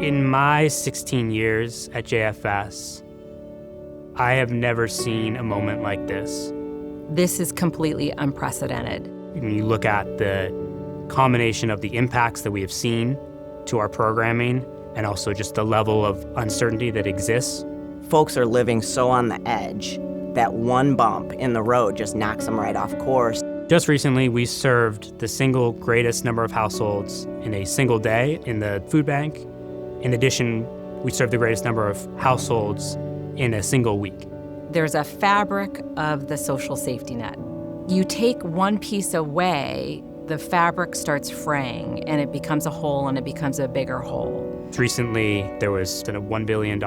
In my 16 years at JFS, I have never seen a moment like this. This is completely unprecedented. When you look at the combination of the impacts that we have seen to our programming and also just the level of uncertainty that exists. Folks are living so on the edge that one bump in the road just knocks them right off course. Just recently, we served the single greatest number of households in a single day in the food bank. In addition, we served the greatest number of households in a single week. There's a fabric of the social safety net. You take one piece away, the fabric starts fraying, and it becomes a hole, and it becomes a bigger hole. Recently, there was a $1 billion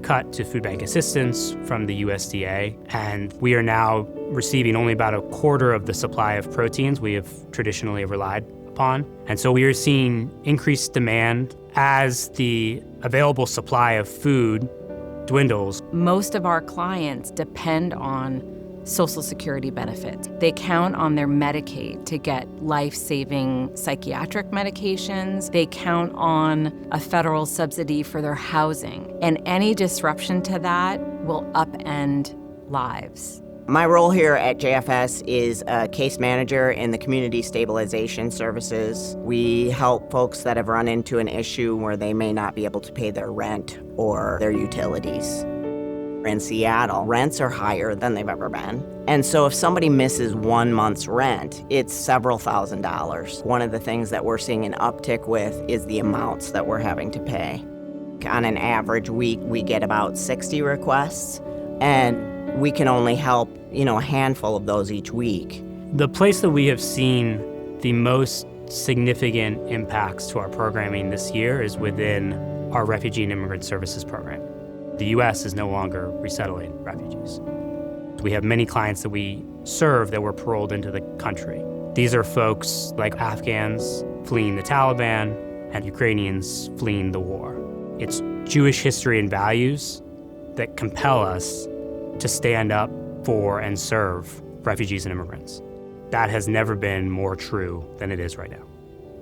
cut to food bank assistance from the USDA, and we are now receiving only about a quarter of the supply of proteins we have traditionally relied upon. And so we are seeing increased demand as the available supply of food dwindles. Most of our clients depend on Social Security benefits. They count on their Medicaid to get life-saving psychiatric medications. They count on a federal subsidy for their housing. And any disruption to that will upend lives. My role here at JFS is a case manager in the Community Stabilization Services. We help folks that have run into an issue where they may not be able to pay their rent or their utilities. In Seattle, rents are higher than they've ever been. And so if somebody misses 1 month's rent, it's several $1,000s. One of the things that we're seeing an uptick with is the amounts that we're having to pay. On an average week, we get about 60 requests, and we can only help, a handful of those each week. The place that we have seen the most significant impacts to our programming this year is within our Refugee and Immigrant Services program. The U.S. is no longer resettling refugees. We have many clients that we serve that were paroled into the country. These are folks like Afghans fleeing the Taliban and Ukrainians fleeing the war. It's Jewish history and values that compel us to stand up for and serve refugees and immigrants. That has never been more true than it is right now.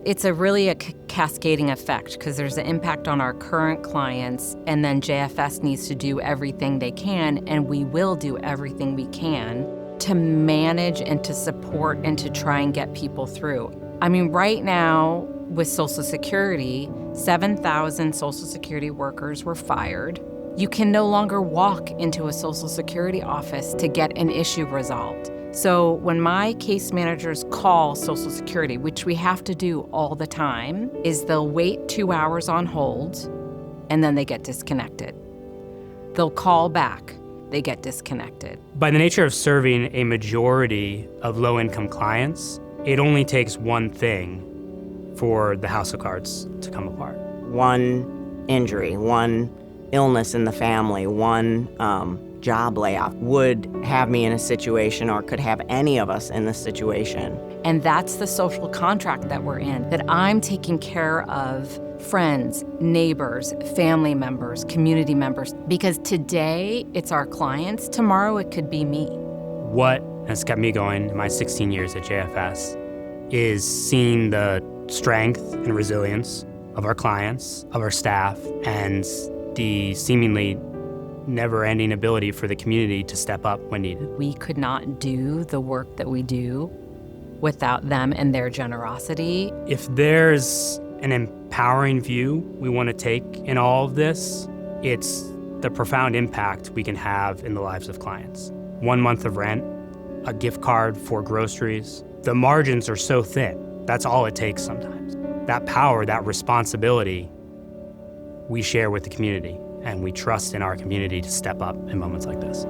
It's really a cascading effect because there's an impact on our current clients, and then JFS needs to do everything they can, and we will do everything we can to manage and to support and to try and get people through. Right now with Social Security, 7,000 Social Security workers were fired. You can no longer walk into a Social Security office to get an issue resolved. So when my case managers call Social Security, which we have to do all the time, is they'll wait 2 hours on hold, and then they get disconnected. They'll call back, they get disconnected. By the nature of serving a majority of low-income clients, it only takes one thing for the house of cards to come apart. One injury, one illness in the family, one job layoff would have me in a situation, or could have any of us in this situation. And that's the social contract that we're in, that I'm taking care of friends, neighbors, family members, community members, because today it's our clients, tomorrow it could be me. What has kept me going in my 16 years at JFS is seeing the strength and resilience of our clients, of our staff, and the seemingly never-ending ability for the community to step up when needed. We could not do the work that we do without them and their generosity. If there's an empowering view we want to take in all of this, it's the profound impact we can have in the lives of clients. 1 month of rent, a gift card for groceries. The margins are so thin. That's all it takes sometimes. That power, that responsibility, we share with the community, and we trust in our community to step up in moments like this.